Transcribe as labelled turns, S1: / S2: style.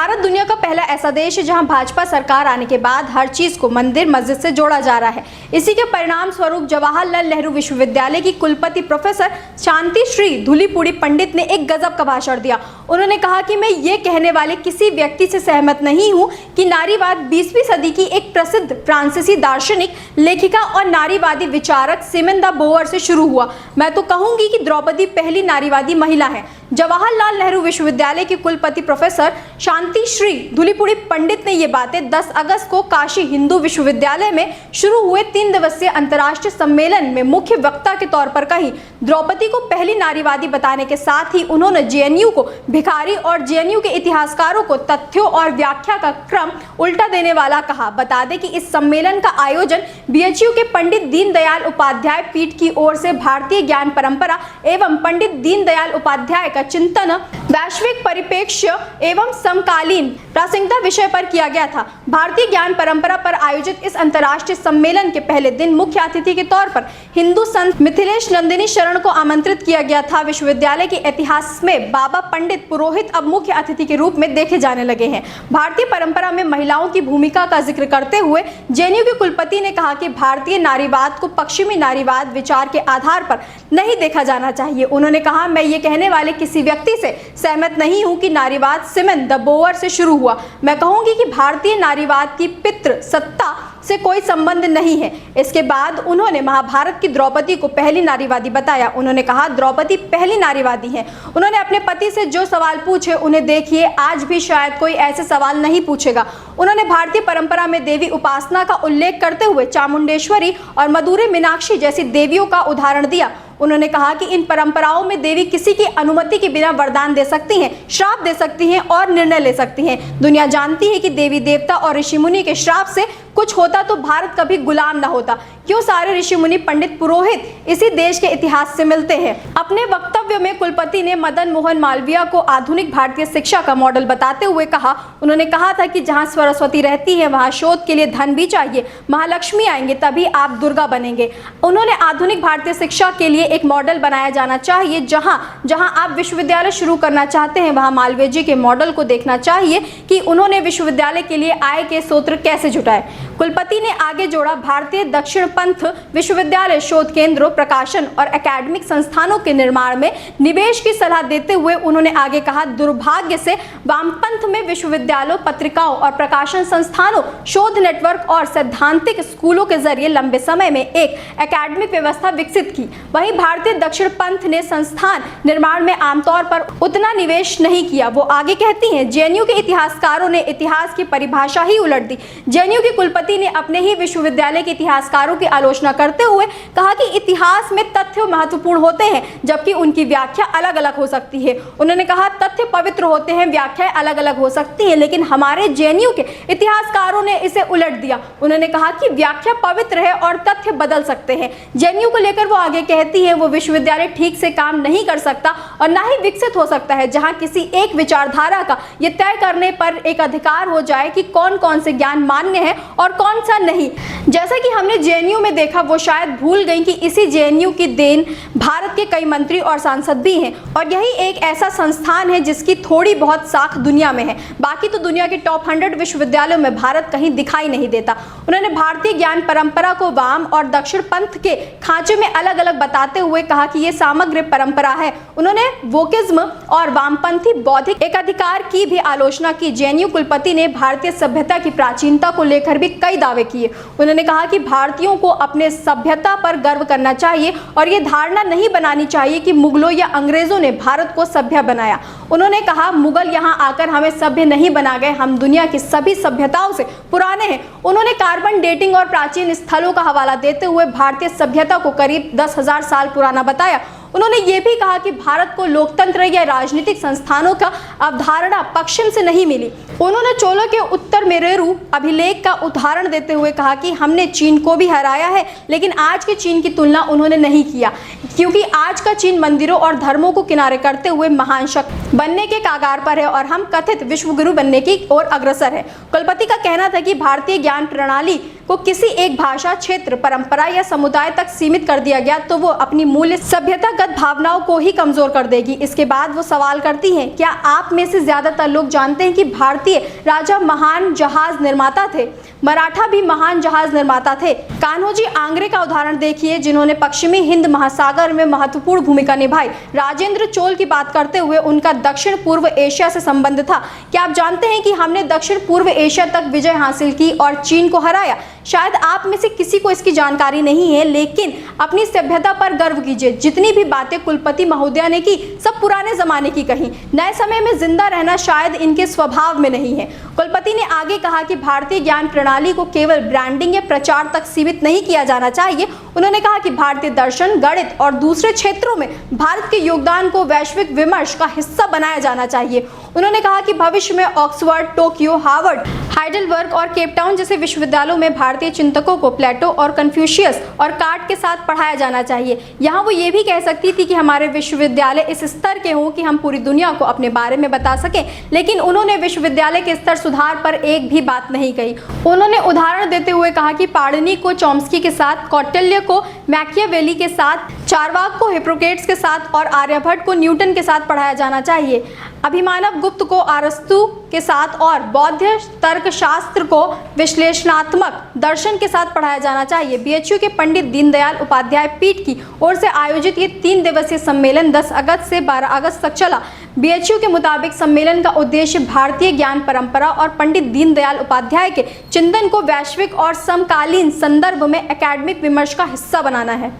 S1: भारत दुनिया का पहला ऐसा देश है जहां भाजपा सरकार आने के बाद हर चीज को मंदिर मस्जिद से जोड़ा जा रहा है। इसी के परिणाम स्वरूप जवाहरलाल नेहरू विश्वविद्यालय की कुलपति प्रोफेसर शांति श्री धूलीपुड़ी पंडित ने एक गजब का भाषण दिया। उन्होंने कहा कि मैं ये कहने वाले किसी व्यक्ति से सहमत नहीं हूं कि नारीवाद 20वीं सदी की एक प्रसिद्ध फ्रांसीसी दार्शनिक, लेखिका और नारीवादी विचारक सिमोन द बोअर से शुरू हुआ। मैं तो कहूंगी कि द्रौपदी पहली नारीवादी महिला है। जवाहरलाल नेहरू विश्वविद्यालय की कुलपति प्रोफेसर शांति श्री धूलीपुड़ी पंडित ने ये बातें 10 अगस्त को काशी हिंदू विश्वविद्यालय में शुरू हुए 3 दिवसीय अंतर्राष्ट्रीय सम्मेलन में मुख्य वक्ता के तौर पर कही। द्रौपदी को पहली नारीवादी बताने के साथ ही उन्होंने जेएनयू को भिखारी और जेएनयू के इतिहासकारों को तथ्यों और व्याख्या का क्रम उल्टा देने वाला कहा। बता दें कि इस सम्मेलन का आयोजन बीएचयू के पंडित दीनदयाल उपाध्याय पीठ की ओर से भारतीय ज्ञान परंपरा एवं पंडित दीनदयाल उपाध्याय का चिंतन वैश्विक परिप्रेक्ष्य एवं समकालीन प्रासंगिकता विषय पर किया गया था। भारतीय ज्ञान परंपरा पर आयोजित इस अंतर्राष्ट्रीय सम्मेलन के पहले दिन मुख्य अतिथि के तौर पर हिंदू संत मिथिलेश नंदिनी शरण को आमंत्रित किया गया था। विश्वविद्यालय के इतिहास में बाबा पंडित पुरोहित अब मुख्य अतिथि के रूप में देखे जाने लगे हैं। भारतीय परंपरा में महिलाओं की भूमिका का जिक्र करते हुए जेएनयू के कुलपति ने कहा कि भारतीय नारीवाद को पश्चिमी नारीवाद विचार के आधार पर नहीं देखा जाना चाहिए। उन्होंने कहा, मैं ये कहने वाले किसी व्यक्ति से सहमत नहीं हूं कि नारीवाद सिमोन द बोअर से शुरू हुआ। मैं कहूंगी कि भारतीय नारीवाद की पितृ सत्ता से कोई संबंध नहीं है। इसके बाद उन्होंने महाभारत की द्रौपदी को पहली नारीवादी बताया। उन्होंने कहा, द्रौपदी पहली नारीवादी है। उन्होंने अपने पति से जो सवाल पूछे उन्हें देखिए, आज भी शायद कोई ऐसे सवाल नहीं पूछेगा। उन्होंने भारतीय परंपरा में देवी उपासना का उल्लेख करते हुए चामुंडेश्वरी और मदुरै मीनाक्षी जैसी देवियों का उदाहरण दिया। उन्होंने कहा कि इन परंपराओं में देवी किसी की अनुमति के बिना वरदान दे सकती हैं, श्राप दे सकती हैं और निर्णय ले सकती हैं। दुनिया जानती है कि देवी देवता और ऋषि मुनि के श्राप से कुछ होता तो भारत कभी गुलाम न होता। क्यों सारे ऋषि मुनि पंडित पुरोहित इसी देश के इतिहास से मिलते हैं। अपने वक्तव्य में कुलपति ने मदन मोहन मालवीय को आधुनिक भारतीय शिक्षा का मॉडल बताते हुए कहा, उन्होंने कहा था कि जहां सरस्वती रहती है वहां शोध के लिए धन भी चाहिए। महालक्ष्मी आएंगे तभी आप दुर्गा बनेंगे। उन्होंने आधुनिक भारतीय शिक्षा के लिए एक मॉडल बनाया जाना चाहिए। जहां जहां आप विश्वविद्यालय शुरू करना चाहते हैं वहां मालवीय जी के मॉडल को देखना चाहिए कि उन्होंने विश्वविद्यालय के लिए आय के स्रोत कैसे जुटाए। कुलपति ने आगे जोड़ा, भारतीय दक्षिण पंथ विश्वविद्यालय शोध केंद्रों, प्रकाशन और एकेडमिक संस्थानों के निर्माण में निवेश की सलाह देते हुए उन्होंने आगे कहा, दुर्भाग्य से वामपंथ में विश्वविद्यालयों, पत्रिकाओं और प्रकाशन संस्थानों, शोध नेटवर्क और सैद्धांतिक स्कूलों के जरिए लंबे समय में एक एकेडमिक व्यवस्था विकसित की। वहीं भारतीय दक्षिण पंथ ने संस्थान निर्माण में आमतौर पर उतना निवेश नहीं किया। वो आगे कहती हैं, जेएनयू के इतिहासकारों ने इतिहास की परिभाषा ही उलट दी। जेएनयू के कुलपति ने अपने ही विश्वविद्यालय के इतिहासकारों की आलोचना करते हुए कहा कि इतिहास में तथ्य महत्वपूर्ण होते हैं जबकि उनकी व्याख्या अलग अलग हो सकती है। उन्होंने कहा, तथ्य पवित्र होते हैं, व्याख्याएं अलग अलग हो सकती है, लेकिन हमारे जेएनयू के इतिहासकारों ने इसे उलट दिया। उन्होंने कहा कि व्याख्या पवित्र है और तथ्य बदल सकते हैं। जेएनयू को लेकर वो आगे कहती है, वो विश्वविद्यालय ठीक से काम नहीं कर सकता और ना ही विकसित हो सकता है जहां किसी एक विचारधारा का ये तय करने पर एक अधिकार हो जाए कि कौन कौन से ज्ञान मान्य है और कौन सा नहीं। जैसा कि हमने जेएनयू में देखा, वो शायद भूल गई कि इसी जेएनयू की देन भारत के कई मंत्री और सांसद भी हैं और यही एक ऐसा संस्थान है जिसकी थोड़ी बहुत साख दुनिया में है। बाकी तो दुनिया के टॉप 100 विश्वविद्यालयों में भारत कहीं दिखाई नहीं देता। उन्होंने भारतीय ज्ञान परंपरा को वाम और दक्षिण पंथ के खांचे में अलग अलग बताते हुए कहा कि ये समग्र परंपरा है। उन्होंने वोकिज्म और वामपंथी बौद्धिक एकाधिकार की भी आलोचना की। जेएनयू कुलपति ने भारतीय सभ्यता की प्राचीनता को लेकर भी कई दावे किए। उन्होंने कहा कि भारतीयों को अपने सभ्यता पर गर्व करना चाहिए और ये धारणा नहीं बनानी चाहिए कि मुगलों या अंग्रेजों ने भारत को सभ्य बनाया। उन्होंने कहा, मुगल यहाँ आकर हमें सभ्य नहीं बना गए, हम दुनिया की सभी सभ्यताओं से पुराने हैं। उन्होंने कार्बन डेटिंग और प्राचीन स्थलों का हवाला देते हुए भारतीय सभ्यता को करीब 10,000 साल पुराना बताया। उन्होंने ये भी कहा कि भारत को लोकतंत्र या राजनीतिक संस्थानों का अवधारणा पश्चिम से नहीं मिली। उन्होंने चोलों के उत्तर मेरुरु अभिलेख का उदाहरण देते हुए कहा कि हमने चीन को भी हराया है, लेकिन आज के चीन की तुलना उन्होंने नहीं किया क्योंकि आज का चीन मंदिरों और धर्मों को किनारे करते हुए महान शक्ति बनने के कागार पर है और हम कथित विश्वगुरु बनने की ओर अग्रसर है। कुलपति का कहना था कि भारतीय ज्ञान प्रणाली को किसी एक भाषा, क्षेत्र, परंपरा या समुदाय तक सीमित कर दिया गया तो वो अपनी मूल्य, सभ्यता, व्यक्तिगत भावनाओं को ही कमजोर कर देगी। इसके बाद वो सवाल करती हैं, क्या आप में से ज्यादातर लोग जानते हैं कि भारतीय राजा महान जहाज निर्माता थे, मराठा भी महान जहाज निर्माता थे। कान्होजी आंग्रे का उदाहरण देखिए, जिन्होंने पश्चिमी हिंद महासागर में महत्वपूर्ण भूमिका निभाई। राजेंद्र चोल की बात करते हुए उनका दक्षिण पूर्व एशिया से संबंध था। क्या आप जानते हैं कि हमने दक्षिण पूर्व एशिया तक विजय हासिल की और चीन को हराया? शायद आप में से किसी को इसकी जानकारी नहीं है, लेकिन अपनी सभ्यता पर गर्व कीजिए। जितनी भी बातें कुलपति महोदया ने की, सब पुराने जमाने की कही। नए समय में जिंदा रहना शायद इनके स्वभाव में नहीं है। कुलपति ने आगे कहा कि भारतीय ज्ञान प्रणाली को केवल ब्रांडिंग या प्रचार तक सीमित नहीं किया जाना चाहिए। उन्होंने कहा कि भारतीय दर्शन, गणित और दूसरे क्षेत्रों में भारत के योगदान को वैश्विक विमर्श का हिस्सा बनाया जाना चाहिए। उन्होंने कहा कि भविष्य में ऑक्सफोर्ड, टोक्यो, हार्वर्ड, हाइडेलबर्ग और केपटाउन जैसे विश्वविद्यालयों में भारतीय चिंतकों को प्लेटो और कन्फ्यूशियस और कार्ट के साथ पढ़ाया जाना चाहिए। यहाँ वो ये भी कह सकती थी कि हमारे विश्वविद्यालय इस स्तर के हों कि हम पूरी दुनिया को अपने बारे में बता सकें, लेकिन उन्होंने विश्वविद्यालय के स्तर सुधार पर एक भी बात नहीं कही। उन्होंने उदाहरण देते हुए कहा कि पाणिनि को चॉम्स्की के साथ, कौटिल्य को मैकियावेली के साथ, चारवाक को हिप्पोक्रेट्स के साथ और आर्यभट्ट को न्यूटन के साथ पढ़ाया जाना चाहिए। अभिमानव गुप्त को अरस्तु के साथ और बौद्ध तर्कशास्त्र को विश्लेषणात्मक दर्शन के साथ पढ़ाया जाना चाहिए। बीएचयू के पंडित दीनदयाल उपाध्याय पीठ की ओर से आयोजित ये 3 दिवसीय सम्मेलन 10 अगस्त से 12 अगस्त तक चला। बीएचयू के मुताबिक सम्मेलन का उद्देश्य भारतीय ज्ञान परंपरा और पंडित दीनदयाल उपाध्याय के चिंतन को वैश्विक और समकालीन संदर्भ में एकेडमिक विमर्श का हिस्सा बनाना है।